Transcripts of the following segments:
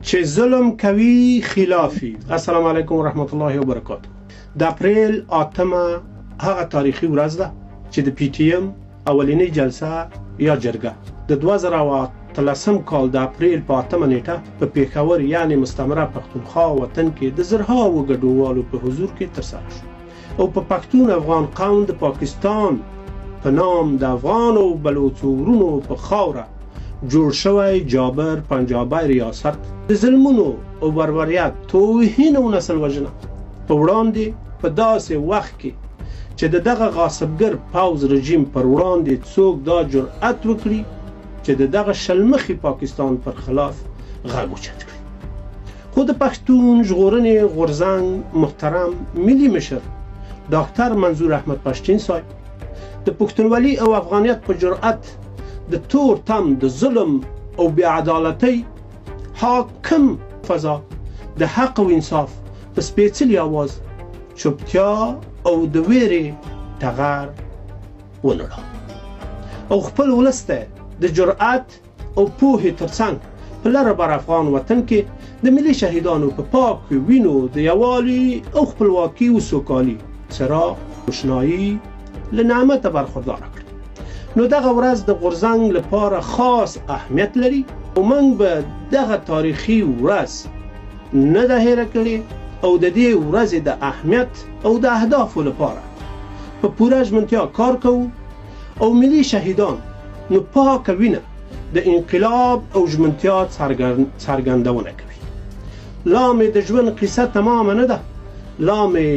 چې ظلم کوي خلافي. السلام علیکم ورحمت الله وبرکاته. د اپریل 8 هغه تاریخي ورځ ده چې د پی ټی ایم اولینی جلسه یا جرګه د 2013 کال د اپریل په 8 نیټه په پیښور یعنی مستعمره پښتونخوا وطن کې د زرهاوو ګډونوالو په حضور کې ترسره شو او په پښتون افغان قوم د پاکستان په نام د افغان او بلوچو ورونو په خاوره جوړ شوی جابر پنجابی ریاست د ظلمونو او بربریت، توهین او نسل وژنه په وړاندې په داسې وخت کې چې دغه غاصبګر پوځ رژیم پر وړاندې څوک دا جرأت وکړي چې دغه شلمخي پاکستان پر خلاف غږ اوچت کړي. خو د پښتون ژغورنې غورځنګ محترم ملي مشر ډاکټر منظور احمد پښتین صاحب د پښتونولي او افغانیت په جرأت د تور تم د ظلم او بی‌عدالتۍ حاکم فضا د حق او انصاف په سپېڅلي اواز چوپتیا او د ویرې ټغر ونړاو او خپل ولس ته د جرأت او پوهې ترڅنګ په لره بر افغان وطن کې د ملي شهیدانو په پاک وینو د یووالي او خپلواکي او سوکالي څراغ روښنایي له نعمته برخورداره کړي. نو دغه ورځ د غورځنګ لپاره خاص اهمیت لري او موږ به دغه تاریخي ورځ نه ده هیره کړې او د دې ورځې د اهمیت او د اهدافو لپاره په پوره ژمنتیا کار کوو او ملي شهیدان نو پاکه وینه د انقلاب او ژمنتیا څرګندونه کوي. لا مې د ژوند قصه تمامه نه ده، لا مې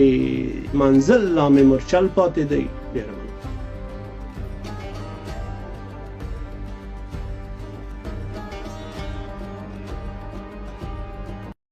منزل لا مې مرچل پاتې دی.